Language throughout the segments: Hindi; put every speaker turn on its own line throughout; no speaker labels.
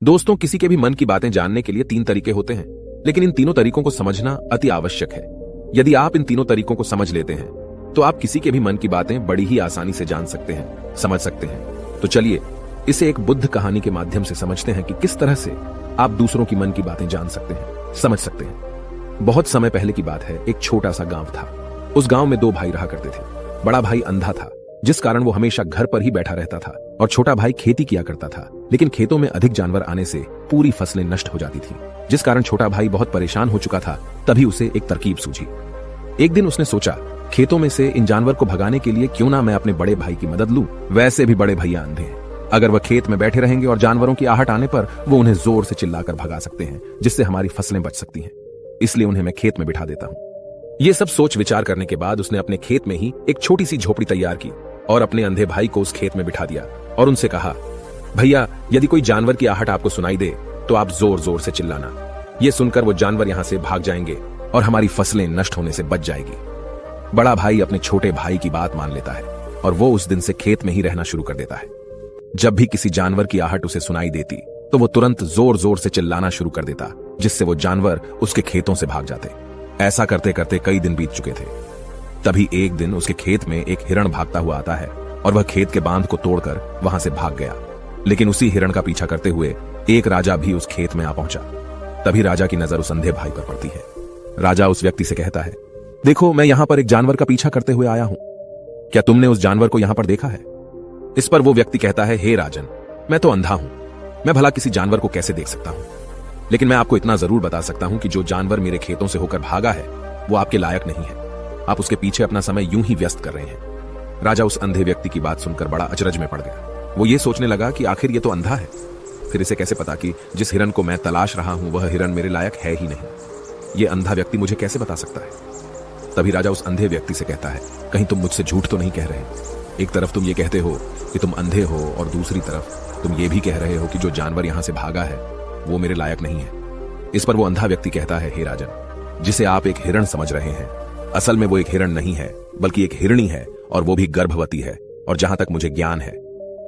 दोस्तों, किसी के भी मन की बातें जानने के लिए 3 तरीके होते हैं, लेकिन इन तीनों तरीकों को समझना अति आवश्यक है। यदि आप इन तीनों तरीकों को समझ लेते हैं तो आप किसी के भी मन की बातें बड़ी ही आसानी से जान सकते हैं, समझ सकते हैं। तो चलिए इसे एक बुद्ध कहानी के माध्यम से समझते हैं कि किस तरह से आप दूसरों की मन की बातें जान सकते हैं, समझ सकते हैं। बहुत समय पहले की बात है। एक छोटा सा गांव था। उस गांव में 2 भाई रहा करते थे। बड़ा भाई अंधा था, जिस कारण वो हमेशा घर पर ही बैठा रहता था, और छोटा भाई खेती किया करता था। लेकिन खेतों में अधिक जानवर आने से पूरी फसलें नष्ट हो जाती थी, जिस कारण छोटा भाई बहुत परेशान हो चुका था। तभी उसे एक तरकीब सूझी। एक दिन उसने सोचा, खेतों में से इन जानवर को भगाने के लिए क्यों ना मैं अपने बड़े भाई की मदद लूं। वैसे भी बड़े भैया अंधे हैं। अगर वह खेत में बैठे रहेंगे और जानवरों की आहट आने पर वो उन्हें जोर से चिल्लाकर भगा सकते हैं, जिससे हमारी फसलें बच सकती हैं। इसलिए उन्हें मैं खेत में बिठा देता हूं। ये सब सोच विचार करने के बाद उसने अपने खेत में ही एक छोटी सी झोपड़ी तैयार की और अपने अंधे भाई को उस खेत में बिठा दिया और उनसे कहा, भैया, यदि कोई जानवर की आहट आपको सुनाई दे तो आप जोर जोर से चिल्लाना। ये सुनकर वो जानवर यहां से भाग जाएंगे और हमारी फसलें नष्ट होने से बच जाएगी। बड़ा भाई अपने छोटे भाई की बात मान लेता है और वो उस दिन से खेत में ही रहना शुरू कर देता है। जब भी किसी जानवर की आहट उसे सुनाई देती तो वो तुरंत जोर जोर से चिल्लाना शुरू कर देता, जिससे वो जानवर उसके खेतों से भाग जाते। ऐसा करते करते कई दिन बीत चुके थे। तभी एक दिन उसके खेत में एक हिरण भागता हुआ आता है और वह खेत के बांध को तोड़कर वहां से भाग गया। लेकिन उसी हिरण का पीछा करते हुए एक राजा भी उस खेत में आ पहुंचा। तभी राजा की नजर उस अंधे भाई पर पड़ती है। राजा उस व्यक्ति से कहता है, देखो, मैं यहां पर एक जानवर का पीछा करते हुए आया हूं। क्या तुमने उस जानवर को यहां पर देखा है? इस पर वो व्यक्ति कहता है, हे राजन, मैं तो अंधा हूं, मैं भला किसी जानवर को कैसे देख सकता हूं। लेकिन मैं आपको इतना जरूर बता सकता हूं कि जो जानवर मेरे खेतों से होकर भागा है वो आपके लायक नहीं है। आप उसके पीछे अपना समय यूं ही व्यस्त कर रहे हैं। राजा उस अंधे व्यक्ति की बात सुनकर बड़ा अचरज में पड़ गया। वो ये सोचने लगा कि आखिर ये तो अंधा है, फिर इसे कैसे पता कि जिस हिरण को मैं तलाश रहा हूं वह हिरण मेरे लायक है ही नहीं। ये अंधा व्यक्ति मुझे कैसे बता सकता है? तभी राजा उस अंधे व्यक्ति से कहता है, कहीं तुम मुझसे झूठ तो नहीं कह रहे? एक तरफ तुम ये कहते हो कि तुम अंधे हो और दूसरी तरफ तुम ये भी कह रहे हो कि जो जानवर यहां से भागा है वो मेरे लायक नहीं है। इस पर वो अंधा व्यक्ति कहता है, हे राजन, जिसे आप एक हिरण समझ रहे हैं, असल में वो एक हिरण नहीं है, बल्कि एक हिरणी है, और वो भी गर्भवती है। और जहां तक मुझे ज्ञान है,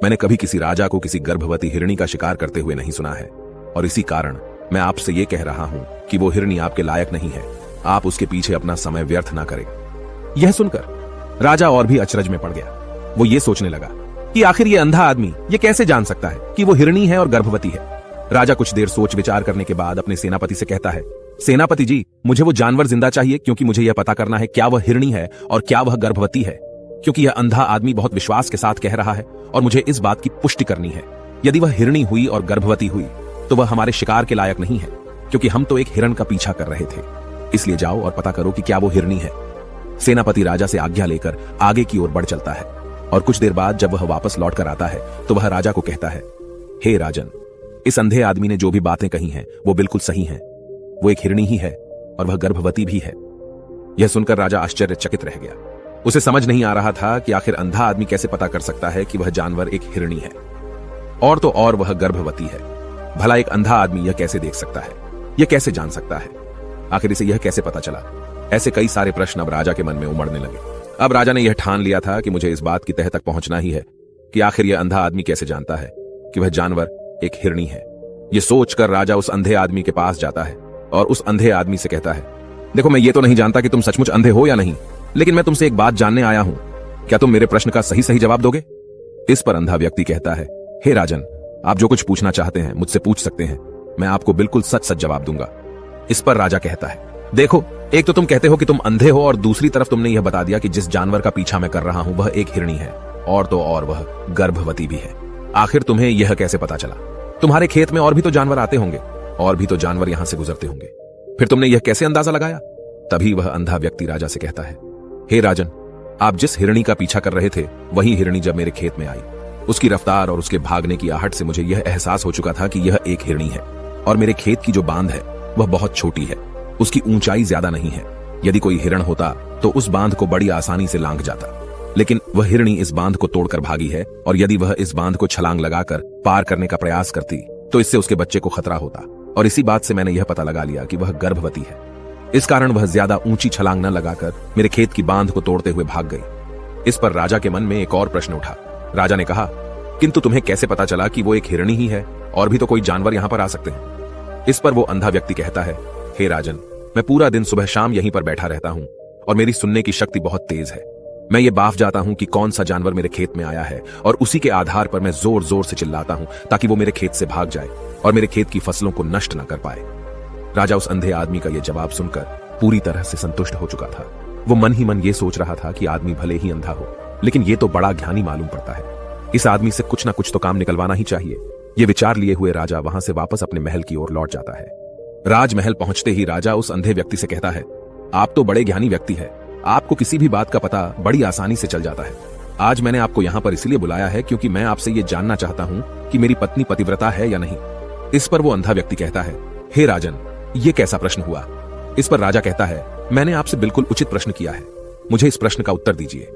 मैंने कभी किसी राजा को किसी गर्भवती हिरणी का शिकार करते हुए नहीं सुना है। और इसी कारण मैं आपसे ये कह रहा हूं कि वो हिरणी आपके लायक नहीं है। आप उसके पीछे अपना समय व्यर्थ ना करें। यह सुनकर राजा और भी अचरज में पड़ गया। वो ये सोचने लगा कि आखिर ये अंधा आदमी ये कैसे जान सकता है कि वो हिरणी है और गर्भवती है। राजा कुछ देर सोच विचार करने के बाद अपने सेनापति से कहता है, सेनापति जी, मुझे वो जानवर जिंदा चाहिए, क्योंकि मुझे यह पता करना है क्या वह हिरणी है और क्या वह गर्भवती है। क्योंकि यह अंधा आदमी बहुत विश्वास के साथ कह रहा है और मुझे इस बात की पुष्टि करनी है। यदि वह हिरणी हुई और गर्भवती हुई तो वह हमारे शिकार के लायक नहीं है, क्योंकि हम तो एक हिरण का पीछा कर रहे थे। इसलिए जाओ और पता करो कि क्या वो हिरणी है। सेनापति राजा से आज्ञा लेकर आगे की ओर बढ़ चलता है और कुछ देर बाद जब वह वापस लौट कर आता है तो वह राजा को कहता है, हे राजन, इस अंधे आदमी ने जो भी बातें कही हैं वो बिल्कुल सही हैं। वो एक हिरणी ही है और वह गर्भवती भी है। यह सुनकर राजा आश्चर्यचकित रह गया। उसे समझ नहीं आ रहा था कि आखिर अंधा आदमी कैसे पता कर सकता है कि वह जानवर एक हिरणी है, और तो और वह गर्भवती है। भला एक अंधा आदमी यह कैसे देख सकता है? यह कैसे जान सकता है? आखिर इसे यह कैसे पता चला? ऐसे कई सारे प्रश्न अब राजा के मन में उमड़ने लगे। अब राजा ने यह ठान लिया था कि मुझे इस बात की तह तक पहुंचना ही है कि आखिर यह अंधा आदमी कैसे जानता है कि वह जानवर एक हिरणी है। यह सोचकर राजा उस अंधे आदमी के पास जाता है और उस अंधे आदमी से कहता है, देखो, मैं ये तो नहीं जानता कि तुम सचमुच अंधे हो या नहीं, लेकिन मैं तुमसे एक बात जानने आया हूं। क्या तुम मेरे प्रश्न का सही सही जवाब दोगे? इस पर अंधा व्यक्ति कहता है, हे राजन, आप जो कुछ पूछना चाहते हैं मुझसे पूछ सकते हैं, मैं आपको बिल्कुल सच सच जवाब दूंगा। इस पर राजा कहता है, देखो, एक तो तुम कहते हो कि तुम अंधे हो और दूसरी तरफ तुमने यह बता दिया कि जिस जानवर का पीछा मैं कर रहा हूं वह एक हिरणी है, और तो और वह गर्भवती भी है। आखिर तुम्हें यह कैसे पता चला? तुम्हारे खेत में और भी तो जानवर आते होंगे, और भी तो जानवर यहां से गुजरते होंगे, फिर तुमने यह कैसे अंदाजा लगाया? तभी वह अंधा व्यक्ति राजा से कहता है, हे राजन, आप जिस हिरणी का पीछा कर रहे थे वही हिरणी जब मेरे खेत में आई, उसकी रफ्तार और उसके भागने की आहट से मुझे यह एहसास हो चुका था कि यह एक हिरणी है। और मेरे खेत की जो बांध है वह बहुत छोटी है, उसकी ऊंचाई ज्यादा नहीं है। यदि कोई हिरण होता तो उस बांध को बड़ी आसानी से लांघ जाता, लेकिन वह हिरणी इस बांध को तोड़कर भागी है, और यदि वह इस बांध को छलांग लगाकर पार करने का प्रयास करती तो इससे उसके बच्चे को खतरा होता। और इसी बात से मैंने यह पता लगा लिया कि वह गर्भवती है। इस कारण वह ज्यादा ऊंची छलांग न लगाकर मेरे खेत की बांध को तोड़ते हुए भाग गई। इस पर राजा के मन में एक और प्रश्न उठा। राजा ने कहा, किंतु तुम्हें कैसे पता चला कि वो एक हिरणी ही है और भी तो कोई जानवर यहां पर आ सकते हैं। इस पर वो अंधा व्यक्ति कहता है, हे राजन, मैं पूरा दिन सुबह शाम यहीं पर बैठा रहता हूं और मेरी सुनने की शक्ति बहुत तेज है। मैं ये बाफ जाता हूं कि कौन सा जानवर मेरे खेत में आया है और उसी के आधार पर मैं जोर जोर से चिल्लाता हूं ताकि वो मेरे खेत से भाग जाए और मेरे खेत की फसलों को नष्ट न कर पाए। राजा उस अंधे आदमी का यह जवाब सुनकर पूरी तरह से संतुष्ट हो चुका था। वो मन ही मन ये सोच रहा था कि आदमी भले ही अंधा हो, लेकिन ये तो बड़ा ज्ञानी मालूम पड़ता है। इस आदमी से कुछ ना कुछ तो काम निकलवाना ही चाहिए। ये विचार लिए हुए राजा वहां से वापस अपने महल की ओर लौट जाता है। राजमहल पहुंचते ही राजा उस अंधे व्यक्ति से कहता है, आप तो बड़े ज्ञानी व्यक्ति है, आपको किसी भी बात का पता बड़ी आसानी से चल जाता है। आज मैंने आपको यहां पर इसलिए बुलाया है क्योंकि मैं आपसे ये जानना चाहता हूं कि मेरी पत्नी पतिव्रता है या नहीं। इस पर वो अंधा व्यक्ति कहता है, हे राजन, ये कैसा प्रश्न हुआ। इस पर राजा कहता है, मैंने आपसे बिल्कुल उचित प्रश्न किया है, मुझे इस प्रश्न का उत्तर दीजिए।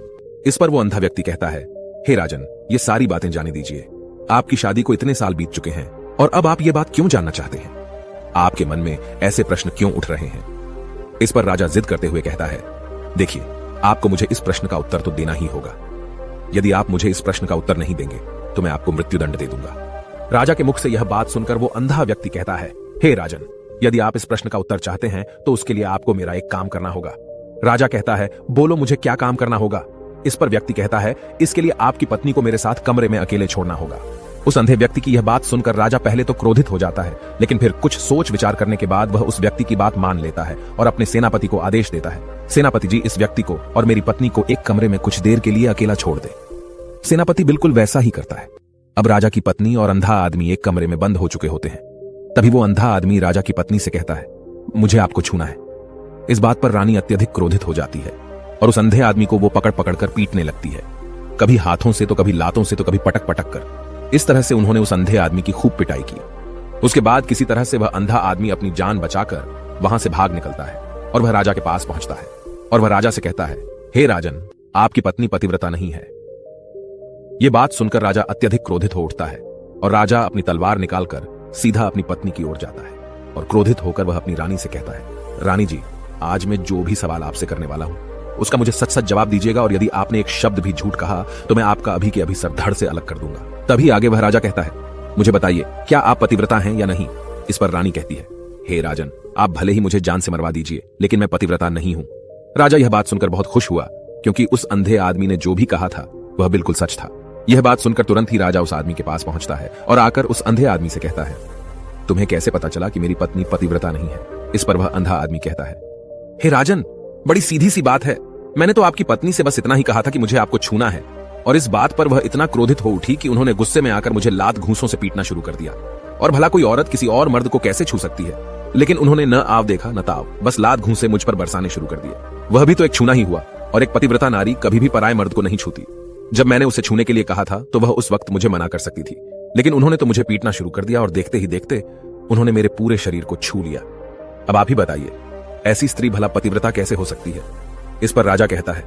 इस पर वो अंधा व्यक्ति कहता है, हे राजन, ये सारी बातें जाने दीजिए। आपकी शादी को इतने साल बीत चुके हैं और अब आप ये बात क्यों जानना चाहते हैं? आपके मन में ऐसे प्रश्न क्यों उठ रहे हैं? इस पर राजा जिद करते हुए कहता है, देखिए, आपको मुझे इस प्रश्न का उत्तर तो देना ही होगा। यदि आप मुझे इस प्रश्न का उत्तर नहीं देंगे तो मैं आपको मृत्युदंड दे दूंगा। राजा के मुख से यह बात सुनकर वो अंधा व्यक्ति कहता है, हे राजन, यदि आप इस प्रश्न का उत्तर चाहते हैं तो उसके लिए आपको मेरा एक काम करना होगा। राजा कहता है, बोलो मुझे क्या काम करना होगा। इस पर व्यक्ति कहता है, इसके लिए आपकी पत्नी को मेरे साथ कमरे में अकेले छोड़ना होगा। उस अंधे व्यक्ति की यह बात सुनकर राजा पहले तो क्रोधित हो जाता है, लेकिन फिर कुछ सोच विचार करने के बाद वह उस व्यक्ति की बात मान लेता है और अपने सेनापति को आदेश देता है, सेनापति जी, इस व्यक्ति को और मेरी पत्नी को एक कमरे में कुछ देर के लिए अकेला छोड़ दे। सेनापति बिल्कुल वैसा ही करता है। अब राजा की पत्नी और अंधा आदमी एक कमरे में बंद हो चुके होते हैं। तभी वो अंधा आदमी राजा की पत्नी से कहता है, मुझे आपको छूना है। इस बात पर रानी अत्यधिक क्रोधित हो जाती है और उस अंधे आदमी को वो पकड़ पकड़ कर पीटने लगती है, कभी हाथों से तो कभी लातों से तो कभी पटक पटक कर। इस तरह से उन्होंने उस अंधे आदमी की खूब पिटाई की। उसके बाद किसी तरह से वह अंधा आदमी अपनी जान बचाकर वहां से भाग निकलता है और वह राजा के पास पहुंचता है और वह राजा से कहता है, हे राजन, आपकी पत्नी पतिव्रता नहीं है। यह बात सुनकर राजा अत्यधिक क्रोधित हो उठता है और राजा अपनी तलवार निकालकर सीधा अपनी पत्नी की ओर जाता है और क्रोधित होकर वह अपनी रानी से कहता है, रानी जी, आज मैं जो भी सवाल आपसे करने वाला हूं उसका मुझे सच सच जवाब दीजिएगा और यदि आपने एक शब्द भी झूठ कहा तो मैं आपका अभी के अभी सर धड़ से अलग कर दूंगा। तभी आगे वह राजा कहता है, मुझे बताइए, क्या आप पतिव्रता हैं या नहीं। इस पर रानी कहती है, हे राजन, आप भले ही मुझे जान से मरवा दीजिए, लेकिन मैं पतिव्रता नहीं हूं। राजा यह बात सुनकर बहुत खुश हुआ क्योंकि उस अंधे आदमी ने जो भी कहा था वह बिल्कुल सच था। यह बात सुनकर तुरंत ही राजा उस आदमी के पास पहुंचता है और आकर उस अंधे आदमी से कहता है, तुम्हें कैसे पता चला कि मेरी पत्नी पतिव्रता नहीं है। इस पर वह अंधा आदमी कहता है, हे राजन, बड़ी सीधी सी बात है, मैंने तो आपकी पत्नी से बस इतना ही कहा था कि मुझे आपको छूना है और इस बात पर वह इतना क्रोधित हो उठी कि उन्होंने गुस्से में आकर मुझे लात घूंसों से पीटना शुरू कर दिया। और भला कोई औरत किसी और मर्द को कैसे छू सकती है, लेकिन उन्होंने न आव देखा न ताव, बस लात घूंसे मुझ पर बरसाने शुरू कर दिए। वह भी तो एक छूना ही हुआ और एक पतिव्रता नारी कभी भी पराये मर्द को नहीं छूती। जब मैंने उसे छूने के लिए कहा था तो वह उस वक्त मुझे मना कर सकती थी, लेकिन उन्होंने तो मुझे पीटना शुरू कर दिया और देखते ही देखते उन्होंने मेरे पूरे शरीर को छू लिया। अब आप ही बताइए, ऐसी स्त्री भला पतिव्रता कैसे हो सकती है। इस पर राजा कहता है,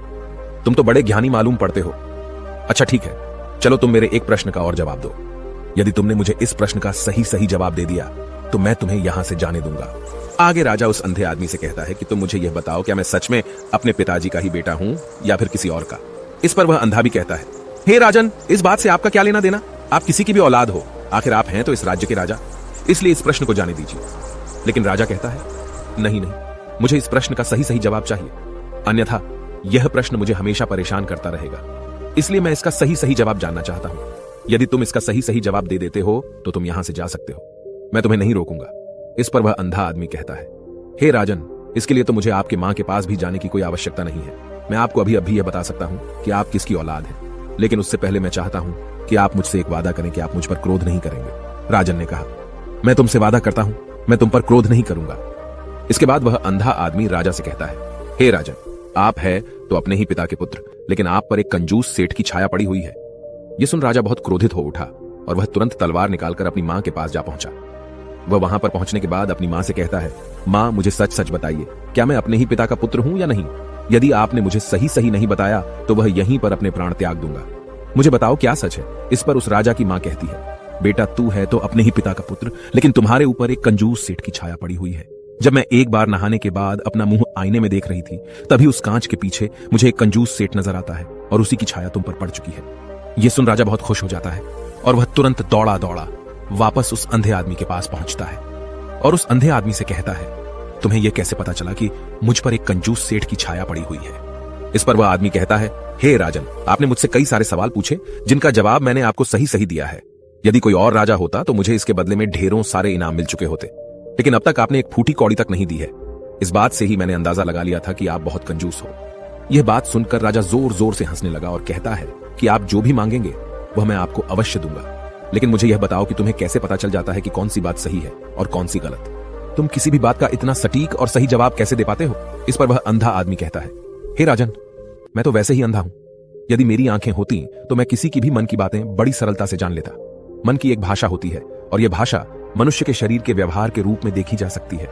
तुम तो बड़े ज्ञानी मालूम पड़ते हो। अच्छा ठीक है, चलो तुम मेरे एक प्रश्न का और जवाब दो। यदि तुमने मुझे इस प्रश्न का सही सही जवाब दे दिया तो मैं तुम्हें यहां से जाने दूंगा। आगे राजा उस अंधे आदमी से कहता है कि तुम मुझे यह बताओ, क्या मैं सच में अपने पिताजी का ही बेटा हूं या फिर किसी और का। इस पर वह अंधा भी कहता है, हे राजन, इस बात से आपका क्या लेना देना, आप किसी की भी औलाद हो, आखिर आप हैं तो इस राज्य के राजा, इसलिए इस प्रश्न को जाने दीजिए। लेकिन राजा कहता है, नहीं नहीं, मुझे इस प्रश्न का सही सही जवाब चाहिए, अन्यथा यह प्रश्न मुझे हमेशा परेशान करता रहेगा, इसलिए मैं इसका सही सही जवाब जानना चाहता हूं। यदि तुम इसका सही सही जवाब दे देते हो तो तुम यहां से जा सकते हो, मैं तुम्हें नहीं रोकूंगा। इस पर वह अंधा आदमी कहता है, हे राजन, इसके लिए तो मुझे आपके मां के पास भी जाने की कोई आवश्यकता नहीं है। मैं आपको अभी अभी यह बता सकता हूं कि आप किसकी औलाद हैं, लेकिन उससे पहले मैं चाहता हूं कि आप मुझसे एक वादा करें कि आप मुझ पर क्रोध नहीं करेंगे। राजन ने कहा, मैं तुमसे वादा करता हूं, मैं तुम पर क्रोध नहीं करूंगा। इसके बाद वह अंधा आदमी राजा से कहता है, हे राजन, आप है तो अपने ही पिता के पुत्र, लेकिन आप पर एक कंजूस सेठ की छाया पड़ी हुई है। यह सुन राजा बहुत क्रोधित हो उठा और वह तुरंत तलवार निकालकर अपनी मां के पास जा पहुंचा। वह वहां पर पहुंचने के बाद अपनी मां से कहता है, मां, मुझे सच सच बताइए, क्या मैं अपने ही पिता का पुत्र हूं या नहीं। यदि आपने मुझे सही सही नहीं बताया तो वह यहीं पर अपने प्राण त्याग दूंगा। मुझे बताओ क्या सच है। इस पर उस राजा की मां कहती है, बेटा, तू है तो अपने ही पिता का पुत्र, लेकिन तुम्हारे ऊपर एक कंजूस सेठ की छाया पड़ी हुई है। जब मैं एक बार नहाने के बाद अपना मुंह आईने में देख रही थी, तभी उस कांच के पीछे मुझे एक कंजूस सेठ नजर आता है और उसी की छाया तुम पर पड़ चुकी है। यह सुन राजा बहुत खुश हो जाता है और वह तुरंत दौड़ा दौड़ा वापस उस अंधे आदमी के पास पहुंचता है और उस अंधे आदमी से कहता है, तुम्हें यह कैसे पता चला कि मुझ पर एक कंजूस सेठ की छाया पड़ी हुई है? इस पर वह आदमी कहता है, हे राजन, आपने मुझसे कई सारे सवाल पूछे जिनका जवाब मैंने आपको सही सही दिया है। यदि कोई और राजा होता तो मुझे इसके बदले में ढेरों सारे इनाम मिल चुके होते, लेकिन अब तक आपने एक फूटी कौड़ी तक नहीं दी है। इस बात से ही मैंने अंदाजा लगा लिया था कि आप बहुत कंजूस हो। यह बात सुनकर राजा जोर जोर से हंसने लगा और कहता है कि आप जो भी मांगेंगे वह मैं आपको अवश्य दूंगा, लेकिन मुझे यह बताओ कि तुम्हें कैसे पता चल जाता है कि कौन सी बात सही है और कौन सी गलत? तुम किसी भी बात का इतना सटीक और सही जवाब कैसे दे पाते हो? इस पर वह अंधा आदमी कहता है, हे राजन, मैं तो वैसे ही अंधा हूं। यदि मेरी आंखें होती तो मैं किसी की भी मन की बातें बड़ी सरलता से जान लेता। मन की एक भाषा होती है और यह भाषा मनुष्य के शरीर के व्यवहार के रूप में देखी जा सकती है।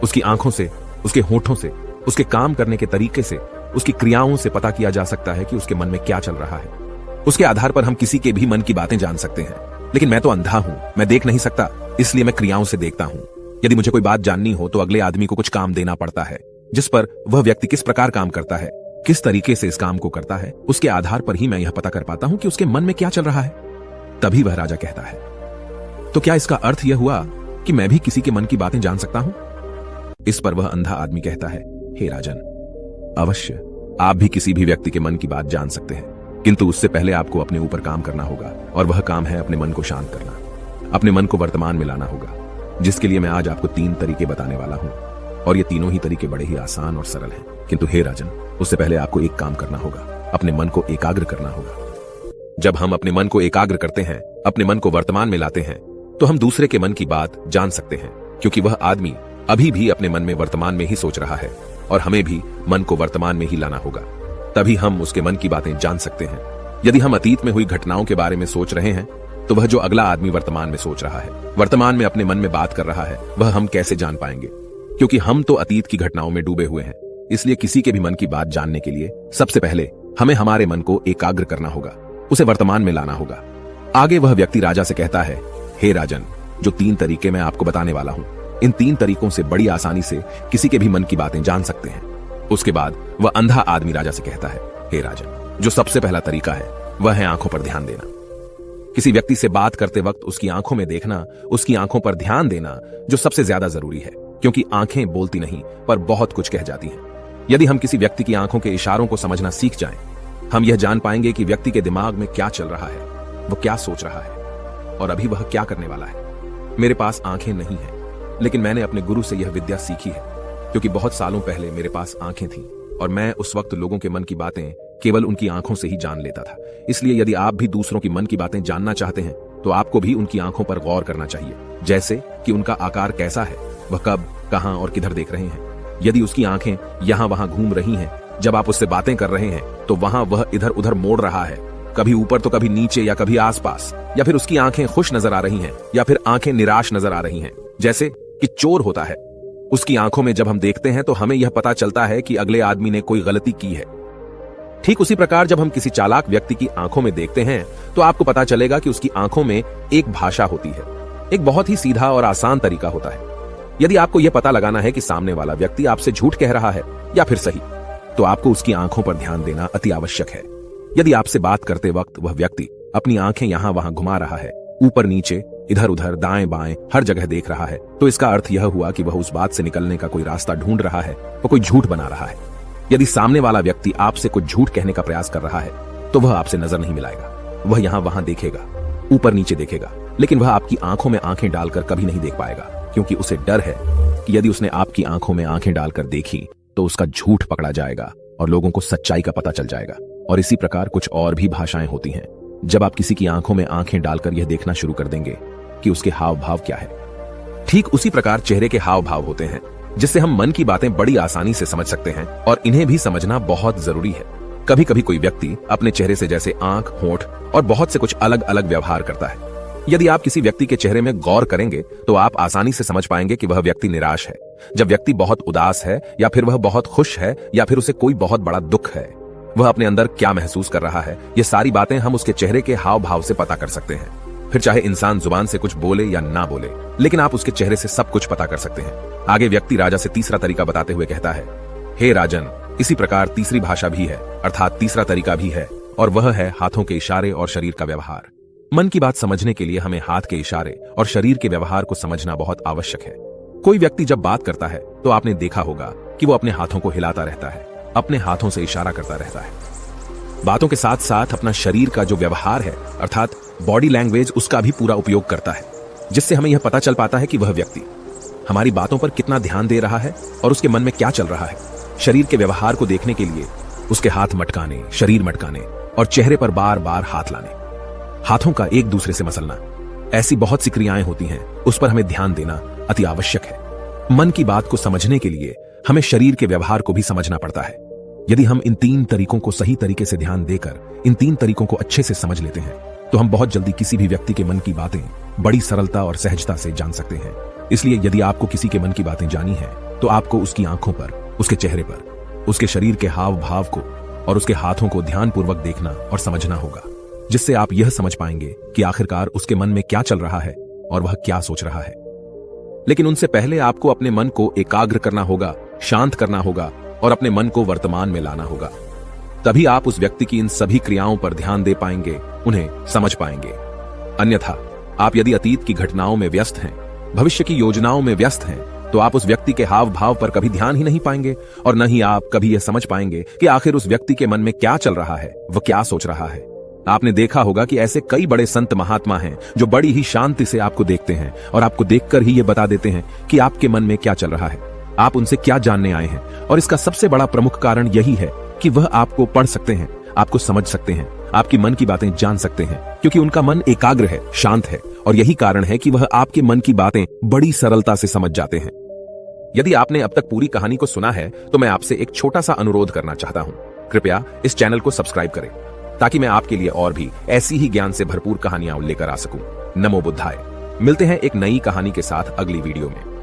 उसकी आंखों से, उसके होठों से, उसके काम करने के तरीके से, उसकी क्रियाओं से पता किया जा सकता है कि उसके मन में क्या चल रहा है। उसके आधार पर हम किसी के भी मन की बातें जान सकते हैं। लेकिन मैं तो अंधा हूं, मैं देख नहीं सकता, इसलिए मैं क्रियाओं से देखता हूं। यदि मुझे कोई बात जाननी हो तो अगले आदमी को कुछ काम देना पड़ता है, जिस पर वह व्यक्ति किस प्रकार काम करता है, किस तरीके से इस काम को करता है, उसके आधार पर ही मैं यह पता कर पाता हूं कि उसके मन में क्या चल रहा है। तभी वह राजा कहता है, तो क्या इसका अर्थ यह हुआ कि मैं भी किसी के मन की बातें जान सकता हूं? इस पर वह अंधा आदमी कहता है, हे राजन, अवश्य आप भी किसी भी व्यक्ति के मन की बात जान सकते हैं, किंतु उससे पहले आपको अपने ऊपर काम करना होगा, और वह काम है अपने मन को शांत करना, अपने मन को वर्तमान में लाना होगा, जिसके लिए मैं आज आपको 3 तरीके बताने वाला हूं। और ये तीनों ही तरीके बड़े ही आसान और सरल हैं। किंतु हे राजन, उससे पहले आपको एक काम करना होगा, अपने मन को एकाग्र करना होगा। जब हम अपने मन को एकाग्र करते हैं, अपने मन को वर्तमान में लाते हैं, तो हम दूसरे के मन की बात जान सकते हैं, क्योंकि वह आदमी अभी भी अपने मन में वर्तमान में ही सोच रहा है, और हमें भी मन को वर्तमान में ही लाना होगा। तभी हम उसके मन की बातें जान सकते हैं। यदि हम अतीत में हुई घटनाओं के बारे में सोच रहे हैं, तो वह जो अगला आदमी वर्तमान में सोच रहा है, वर्तमान में अपने मन में बात कर रहा है, वह हम कैसे जान पाएंगे? क्योंकि हम तो अतीत की घटनाओं में डूबे हुए हैं। इसलिए किसी के भी मन की बात जानने के लिए सबसे पहले हमें हमारे मन को एकाग्र करना होगा, उसे वर्तमान में लाना होगा। आगे वह व्यक्ति राजा से कहता है, हे राजन, जो 3 तरीके मैं आपको बताने वाला हूं, इन 3 तरीकों से बड़ी आसानी से किसी के भी मन की बातें जान सकते हैं। उसके बाद वह अंधा आदमी राजा से कहता है, हे राजन, जो सबसे पहला तरीका है वह है आंखों पर ध्यान देना। किसी व्यक्ति से बात करते वक्त उसकी आंखों में देखना, उसकी आंखों पर ध्यान देना जो सबसे ज्यादा जरूरी है, क्योंकि आंखें बोलती नहीं पर बहुत कुछ कह जाती हैं। यदि हम किसी व्यक्ति की आंखों के इशारों को समझना सीख जाएं, हम यह जान पाएंगे कि व्यक्ति के दिमाग में क्या चल रहा है, वो क्या सोच रहा है और अभी वह क्या करने वाला है। मेरे पास आंखें नहीं हैं, लेकिन मैंने अपने गुरु से यह विद्या सीखी है, क्योंकि बहुत सालों पहले मेरे पास आंखें थीं और मैं उस वक्त लोगों के मन की बातें केवल उनकी आंखों से ही जान लेता था। इसलिए यदि आप भी दूसरों की मन की बातें जानना चाहते हैं, तो आपको भी उनकी आंखों पर गौर करना चाहिए, जैसे कि उनका आकार कैसा है, वह कब, कहां और किधर देख रहे हैं। यदि उसकी आंखें यहां वहां घूम रही हैं, जब आप उससे बातें कर रहे हैं, तो वहां वह इधर उधर मोड़ रहा है, कभी ऊपर तो कभी नीचे या कभी आसपास, या फिर उसकी आंखें खुश नजर आ रही हैं या फिर आंखें निराश नजर आ रही हैं, जैसे कि चोर होता है। उसकी आंखों में जब हम देखते हैं तो हमें यह पता चलता है कि अगले आदमी ने कोई गलती की है। ठीक उसी प्रकार जब हम किसी चालाक व्यक्ति की आंखों में देखते हैं तो आपको पता चलेगा कि उसकी आंखों में एक भाषा होती है। एक बहुत ही सीधा और आसान तरीका होता है। यदि आपको यह पता लगाना है कि सामने वाला व्यक्ति आपसे झूठ कह रहा है या फिर सही, तो आपको उसकी आंखों पर ध्यान देना अति आवश्यक है। यदि आपसे बात करते वक्त वह व्यक्ति अपनी आंखें यहां वहां घुमा रहा है, ऊपर नीचे, इधर उधर, दाएं बाएं, हर जगह देख रहा है, तो इसका अर्थ यह हुआ कि वह उस बात से निकलने का कोई रास्ता ढूंढ रहा है, वह कोई झूठ बना रहा है। यदि सामने वाला व्यक्ति आपसे कुछ झूठ कहने का प्रयास कर रहा है, तो वह आपसे नजर नहीं मिलाएगा। वह यहां वहां देखेगा, ऊपर नीचे देखेगा, लेकिन वह आपकी आंखों में आंखें डालकर कभी नहीं देख पाएगा, क्योंकि उसे डर है कि यदि उसने आपकी आंखों में आंखें डालकर देखी तो उसका झूठ पकड़ा जाएगा और लोगों को सच्चाई का पता चल जाएगा। और इसी प्रकार कुछ और भी भाषाएं होती हैं। जब आप किसी की आंखों में आंखें डालकर यह देखना शुरू कर देंगे कि उसके हाव भाव क्या है, ठीक उसी प्रकार चेहरे के हाव भाव होते हैं, जिससे हम मन की बातें बड़ी आसानी से समझ सकते हैं, और इन्हें भी समझना बहुत जरूरी है। कभी कभी कोई व्यक्ति अपने चेहरे से जैसे आंख, होंठ और बहुत से कुछ अलग अलग व्यवहार करता है। यदि आप किसी व्यक्ति के चेहरे में गौर करेंगे तो आप आसानी से समझ पाएंगे कि वह व्यक्ति निराश है, जब व्यक्ति बहुत उदास है, या फिर वह बहुत खुश है, या फिर उसे कोई बहुत बड़ा दुख है। वह अपने अंदर क्या महसूस कर रहा है, ये सारी बातें हम उसके चेहरे के हाव भाव से पता कर सकते हैं। फिर चाहे इंसान जुबान से कुछ बोले या ना बोले, लेकिन आप उसके चेहरे से सब कुछ पता कर सकते हैं। आगे व्यक्ति राजा से तीसरा तरीका बताते हुए कहता है, हे राजन, इसी प्रकार तीसरी भाषा भी है, अर्थात तीसरा तरीका भी है, और वह है हाथों के इशारे और शरीर का व्यवहार। मन की बात समझने के लिए हमें हाथ के इशारे और शरीर के व्यवहार को समझना बहुत आवश्यक है। कोई व्यक्ति जब बात करता है तो आपने देखा होगा कि वो अपने हाथों को हिलाता रहता है, अपने हाथों से इशारा करता रहता है। बातों के साथ साथ अपना शरीर का जो व्यवहार है अर्थात बॉडी लैंग्वेज, उसका भी पूरा उपयोग करता है, जिससे हमें यह पता चल पाता है कि वह व्यक्ति हमारी बातों पर कितना ध्यान दे रहा है और उसके मन में क्या चल रहा है। शरीर के व्यवहार को देखने के लिए उसके हाथ मटकाने, शरीर मटकाने और चेहरे पर बार बार हाथ लाने, हाथों का एक दूसरे से मसलना, ऐसी बहुत सी क्रियाएं होती हैं, उस पर हमें ध्यान देना अति आवश्यक है। मन की बात को समझने के लिए हमें शरीर के व्यवहार को भी समझना पड़ता है। यदि हम इन 3 तरीकों को सही तरीके से ध्यान देकर इन 3 तरीकों को अच्छे से समझ लेते हैं तो हम बहुत जल्दी किसी भी व्यक्ति के मन की बातें बड़ी सरलता और सहजता से जान सकते हैं। इसलिए यदि आपको किसी के मन की बातें जानी है तो आपको उसकी आंखों पर, उसके चेहरे पर, उसके शरीर के हाव भाव को और उसके हाथों को ध्यानपूर्वक देखना और समझना होगा, जिससे आप यह समझ पाएंगे कि आखिरकार उसके मन में क्या चल रहा है और वह क्या सोच रहा है। लेकिन उनसे पहले आपको अपने मन को एकाग्र करना होगा, शांत करना होगा और अपने मन को वर्तमान में लाना होगा। तभी आप उस व्यक्ति की इन सभी क्रियाओं पर ध्यान दे पाएंगे, उन्हें समझ पाएंगे। अन्यथा आप यदि अतीत की घटनाओं में व्यस्त हैं, भविष्य की योजनाओं में व्यस्त हैं, तो आप उस व्यक्ति के हाव भाव पर कभी ध्यान ही नहीं पाएंगे और न ही आप कभी यह समझ पाएंगे कि आखिर उस व्यक्ति के मन में क्या चल रहा है, वह क्या सोच रहा है। आपने देखा होगा कि ऐसे कई बड़े संत महात्मा हैं जो बड़ी ही शांति से आपको देखते हैं और आपको देखकर ही ये बता देते हैं कि आपके मन में क्या चल रहा है, आप उनसे क्या जानने आए हैं। और इसका सबसे बड़ा प्रमुख कारण यही है कि वह आपको पढ़ सकते हैं, आपको समझ सकते हैं, आपकी मन की बातें जान सकते हैं, क्योंकि उनका मन एकाग्र है, शांत है और यही कारण है कि वह आपके मन की बातें बड़ी सरलता से समझ जाते हैं। यदि आपने अब तक पूरी कहानी को सुना है तो मैं आपसे एक छोटा सा अनुरोध करना चाहता हूं। कृपया इस चैनल को सब्सक्राइब करें ताकि मैं आपके लिए और भी ऐसी ही ज्ञान से भरपूर कहानियां लेकर आ सकूं। नमो बुद्धाय। मिलते हैं एक नई कहानी के साथ अगली वीडियो में।